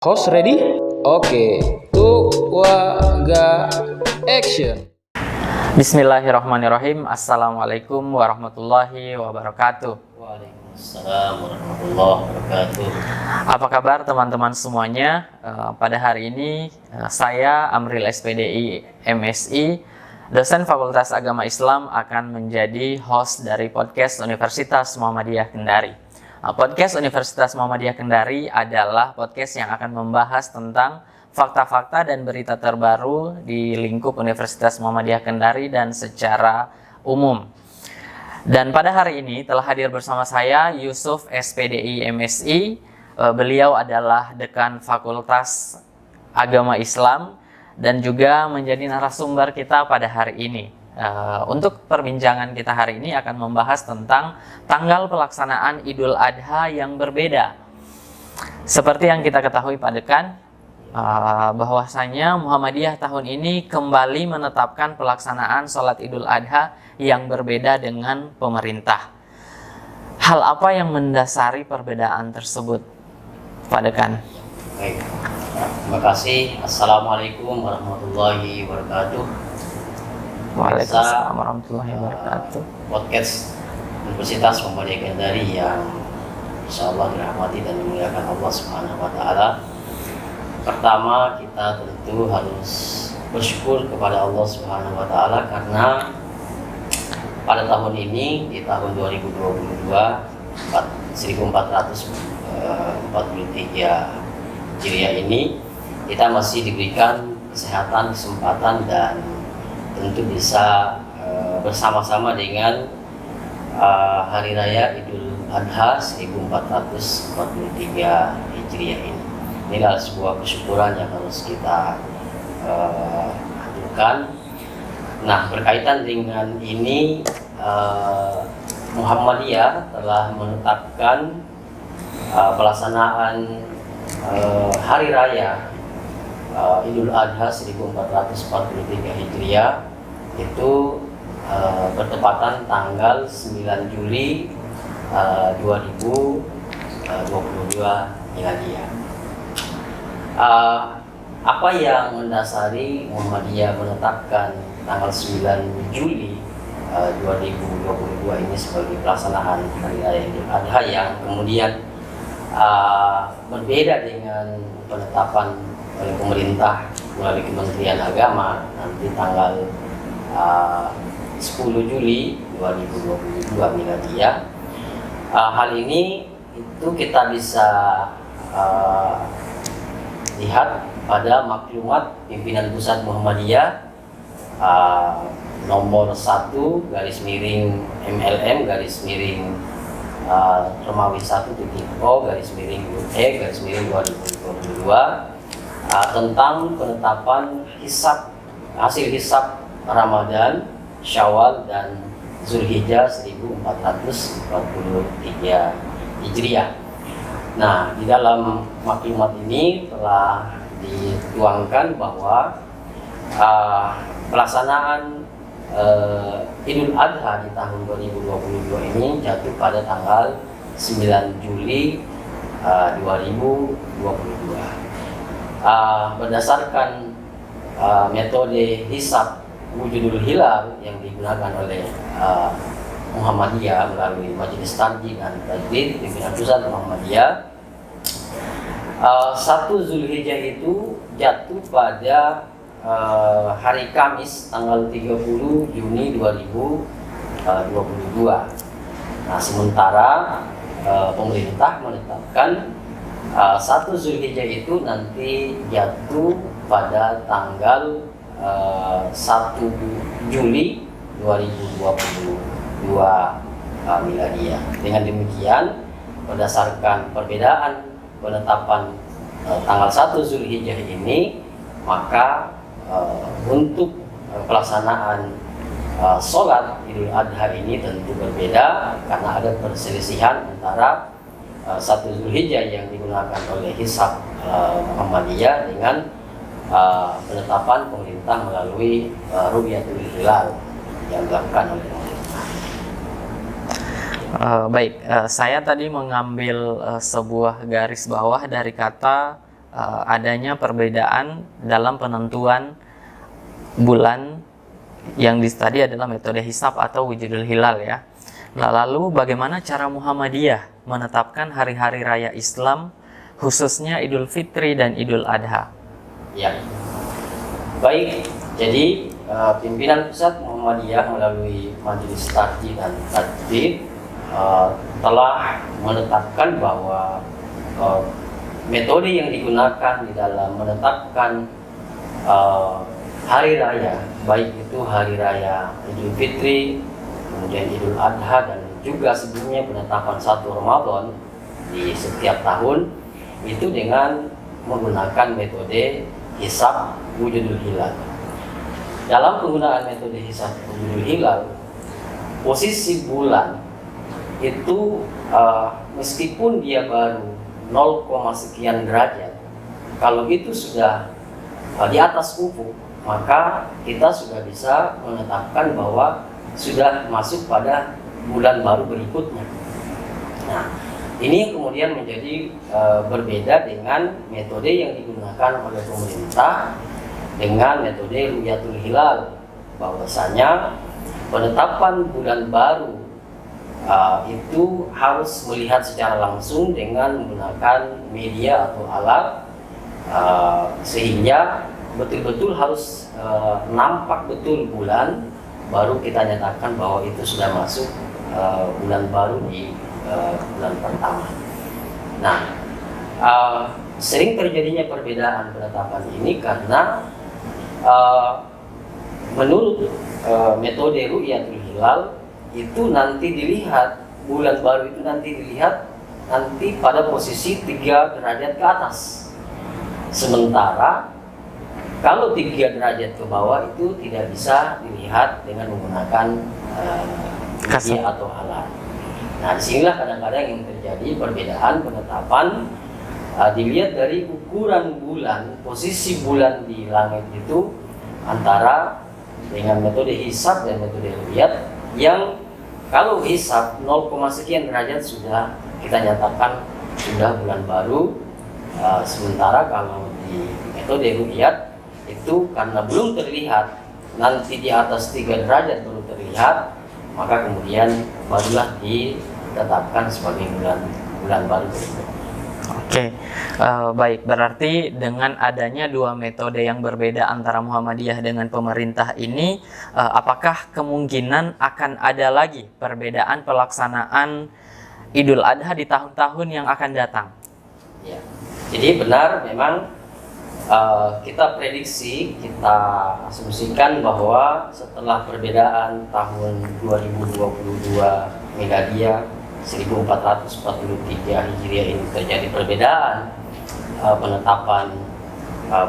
Host ready? Oke, 3, action. Bismillahirrahmanirrahim. Assalamualaikum warahmatullahi wabarakatuh. Waalaikumsalam warahmatullahi wabarakatuh. Apa kabar teman-teman semuanya? Pada hari ini saya Amril SPDI MSI, dosen Fakultas Agama Islam, akan menjadi host dari podcast Universitas Muhammadiyah Kendari. Podcast Universitas Muhammadiyah Kendari adalah podcast yang akan membahas tentang fakta-fakta dan berita terbaru di lingkup Universitas Muhammadiyah Kendari dan secara umum. Dan pada hari ini telah hadir bersama saya Yusuf SPDI MSI. Beliau adalah Dekan Fakultas Agama Islam dan juga menjadi narasumber kita pada hari ini. Untuk perbincangan kita hari ini akan membahas tentang tanggal pelaksanaan Idul Adha yang berbeda. Seperti yang kita ketahui Pak Dekan, bahwasanya Muhammadiyah tahun ini kembali menetapkan pelaksanaan sholat Idul Adha yang berbeda dengan pemerintah. Hal apa yang mendasari perbedaan tersebut, Pak Dekan? Baik, terima kasih. Assalamualaikum warahmatullahi wabarakatuh. Waalaikumsalam warahmatullahi wabarakatuh. Podcast Universitas Muhammadiyah Kendari yang insya Allah dirahmati dan dimuliakan Allah Subhanahu wa Ta'ala. Pertama, kita tentu harus bersyukur kepada Allah Subhanahu wa Ta'ala karena pada tahun ini, di tahun 2022, 1443 Hijriah ini, kita masih diberikan kesehatan, kesempatan, dan tentu bisa bersama-sama dengan Hari Raya Idul Adha 1443 Hijriah ini. Inilah sebuah kesyukuran yang harus kita aturkan. Nah, berkaitan dengan ini, Muhammadiyah telah menetapkan pelaksanaan Hari Raya Idul Adha 1443 Hijriah itu bertepatan tanggal 9 Juli 2022 Miladiah. Apa yang mendasari Muhammadiyah menetapkan tanggal 9 Juli 2022 ini sebagai pelaksanaan Hari Raya Idul Adha yang kemudian berbeda dengan penetapan oleh pemerintah melalui Kementerian Agama nanti tanggal 10 Juli 2022 Miladiah. Hal ini itu kita bisa lihat pada maklumat pimpinan pusat Muhammadiyah nomor 1 garis miring MLM garis miring Romawi 1.0 garis miring E garis miring 2022 tentang penetapan hasil hisab Ramadan, Syawal, dan Zulhijjah 1443 Hijriah. Nah, di dalam maklumat ini telah dituangkan bahwa pelaksanaan Idul Adha di tahun 2022 ini jatuh pada tanggal 9 Juli 2022. Berdasarkan metode hisab wujudul hilal yang digunakan oleh Muhammadiyah melalui Majelis Tarjih dan Tajwid pimpinan pusat Muhammadiyah, 1 Zulhijjah itu jatuh pada hari Kamis tanggal 30 Juni 2022. Nah, sementara pemerintah menetapkan 1 Zulhijjah itu nanti jatuh pada tanggal 1 Juli 2022 Miladiah. Dengan demikian, berdasarkan perbedaan penetapan tanggal 1 Zulhijjah ini, maka untuk pelaksanaan sholat Idul Adha ini tentu berbeda karena ada perselisihan antara 1 Zulhijjah yang digunakan oleh hisab Muhammadiyah dengan penetapan pemerintah melalui Ru'yatul Hilal yang dilakukan oleh pemerintah. Baik, saya tadi mengambil sebuah garis bawah dari kata adanya perbedaan dalam penentuan bulan yang tadi adalah metode hisab atau wujudul hilal ya. Lalu bagaimana cara Muhammadiyah menetapkan hari-hari raya Islam khususnya Idul Fitri dan Idul Adha? Ya, baik. Jadi pimpinan pusat Muhammadiyah melalui Majelis Tarjih dan Tadbir telah menetapkan bahwa metode yang digunakan di dalam menetapkan hari raya, baik itu hari raya Idul Fitri, kemudian Idul Adha, dan juga sebelumnya penetapan 1 Ramadan di setiap tahun, itu dengan menggunakan metode hisab wujudul hilal. Dalam penggunaan metode hisab wujudul hilal, posisi bulan itu meskipun dia baru 0, sekian derajat, kalau itu sudah di atas ufuk, maka kita sudah bisa menetapkan bahwa sudah masuk pada bulan baru berikutnya. Nah, ini yang kemudian menjadi berbeda dengan metode yang digunakan oleh pemerintah dengan metode ru'yatul hilal, bahwasanya penetapan bulan baru itu harus melihat secara langsung dengan menggunakan media atau alat, sehingga betul-betul harus nampak betul bulan, baru kita nyatakan bahwa itu sudah masuk bulan baru di bulan pertama. Nah, sering terjadinya perbedaan penetapan ini karena menurut metode ru'yatul hilal itu nanti dilihat, bulan baru itu nanti dilihat nanti pada posisi 3 derajat ke atas. Sementara kalau 3 derajat ke bawah itu tidak bisa dilihat dengan menggunakan media atau alat. Nah, disinilah kadang-kadang yang terjadi perbedaan penetapan, dilihat dari ukuran bulan, posisi bulan di langit itu antara dengan metode hisab dan metode ru'yat, yang kalau hisab 0, sekian derajat sudah kita nyatakan sudah bulan baru, sementara kalau di metode ru'yat itu karena belum terlihat, nanti di atas 3 derajat baru terlihat, maka kemudian barulah ditetapkan sebagai bulan baru berikutnya. Oke, baik. Berarti dengan adanya 2 metode yang berbeda antara Muhammadiyah dengan pemerintah ini, apakah kemungkinan akan ada lagi perbedaan pelaksanaan Idul Adha di tahun-tahun yang akan datang? Ya, jadi benar memang kita prediksi, kita asumsikan bahwa setelah perbedaan tahun 2022 Miladiyah 1443 Hijriah ini terjadi perbedaan penetapan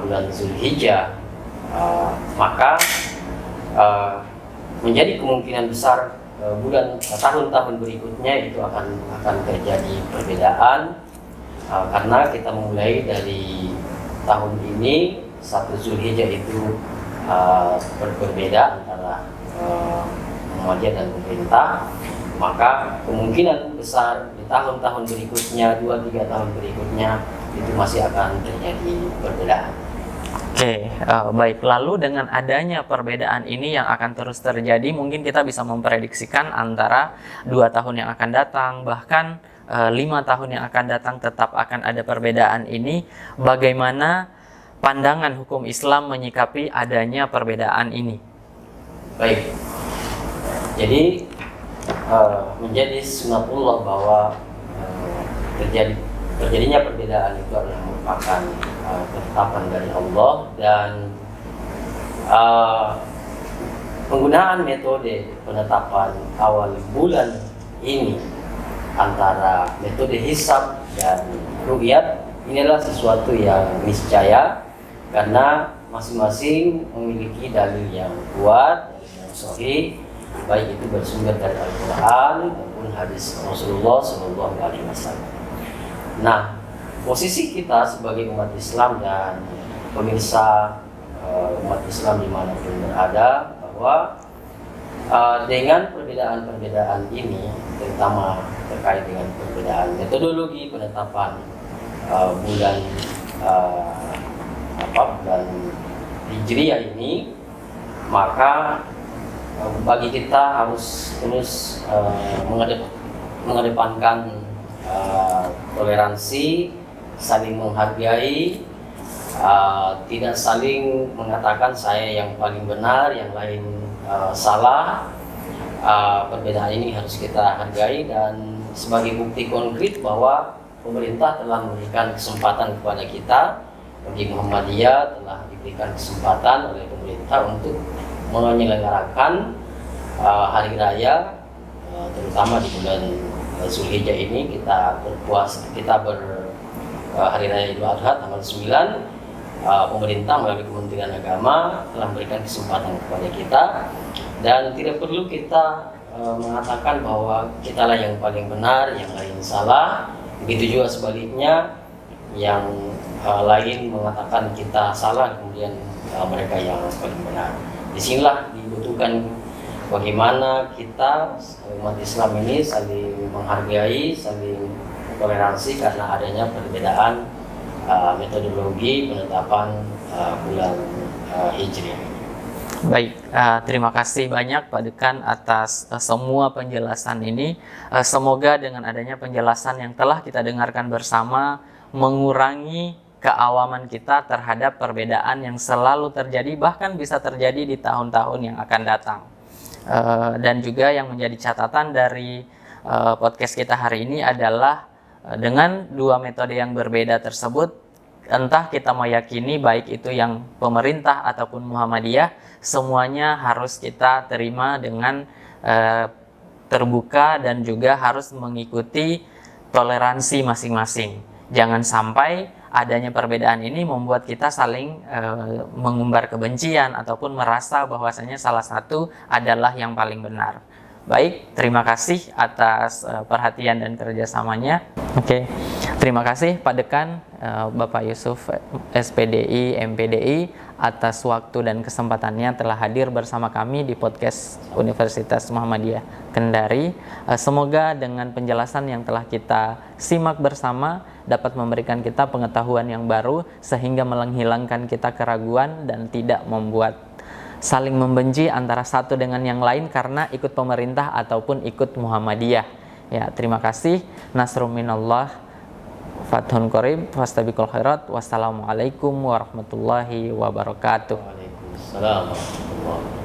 bulan Zulhijjah, maka menjadi kemungkinan besar tahun-tahun berikutnya itu akan terjadi perbedaan, karena kita mulai dari tahun ini 1 Zulhijjah itu berbeda antara Muhammadiyah dan pemerintah, maka kemungkinan besar di tahun-tahun berikutnya, 2-3 tahun berikutnya itu masih akan terjadi perbedaan. Oke, baik. Lalu dengan adanya perbedaan ini yang akan terus terjadi, mungkin kita bisa memprediksikan antara 2 tahun yang akan datang, bahkan 5 tahun yang akan datang tetap akan ada perbedaan ini. Bagaimana pandangan hukum Islam menyikapi adanya perbedaan ini? Baik, jadi menjadi sunatullah bahwa terjadinya perbedaan itu adalah merupakan ketetapan dari Allah, dan penggunaan metode penetapan awal bulan ini antara metode hisab dan ru'yat ini adalah sesuatu yang niscaya, karena masing-masing memiliki dalil yang kuat, dalil yang sahih, baik itu bersumber dari Al-Quran maupun hadis Rasulullah SAW. Nah, posisi kita sebagai umat Islam dan pemirsa umat Islam dimanapun berada, bahwa dengan perbedaan-perbedaan ini, terutama terkait dengan perbedaan metodologi penetapan bulan bulan Hijriah ini, maka bagi kita harus terus mengedepankan toleransi, saling menghargai, tidak saling mengatakan saya yang paling benar, yang lain salah. Perbedaan ini harus kita hargai, dan sebagai bukti konkret bahwa pemerintah telah memberikan kesempatan kepada kita, bagi Muhammadiyah telah diberikan kesempatan oleh pemerintah untuk menyelenggarakan hari raya, terutama di bulan Zulhijjah ini kita hari raya Idul Adha tanggal 9. Pemerintah melalui Kementerian Agama telah memberikan kesempatan kepada kita, dan tidak perlu kita mengatakan bahwa kitalah yang paling benar, yang lain salah. Begitu juga sebaliknya, yang lain mengatakan kita salah, kemudian mereka yang paling benar. Disinilah dibutuhkan bagaimana kita umat Islam ini saling menghargai, saling toleransi karena adanya perbedaan metodologi penetapan bulan Hijriah. Baik, terima kasih banyak Pak Dekan atas semua penjelasan ini. Semoga dengan adanya penjelasan yang telah kita dengarkan bersama mengurangi keawaman kita terhadap perbedaan yang selalu terjadi, bahkan bisa terjadi di tahun-tahun yang akan datang. Dan juga yang menjadi catatan dari podcast kita hari ini adalah dengan dua metode yang berbeda tersebut, entah kita meyakini baik itu yang pemerintah ataupun Muhammadiyah, semuanya harus kita terima dengan terbuka dan juga harus mengikuti toleransi masing-masing. Jangan sampai adanya perbedaan ini membuat kita saling mengumbar kebencian ataupun merasa bahwasanya salah satu adalah yang paling benar. Baik, terima kasih atas perhatian dan kerjasamanya. Oke, terima kasih Pak Dekan, Bapak Yusuf SPDI, MPDI atas waktu dan kesempatannya telah hadir bersama kami di podcast Universitas Muhammadiyah Kendari. Semoga dengan penjelasan yang telah kita simak bersama dapat memberikan kita pengetahuan yang baru sehingga menghilangkan kita keraguan dan tidak membuat saling membenci antara satu dengan yang lain karena ikut pemerintah ataupun ikut Muhammadiyah. Ya, terima kasih. Nasrun minallah, fathun qarib, fastabiqul khairat. Wassalamualaikum warahmatullahi wabarakatuh. Waalaikumsalam warahmatullahi wabarakatuh.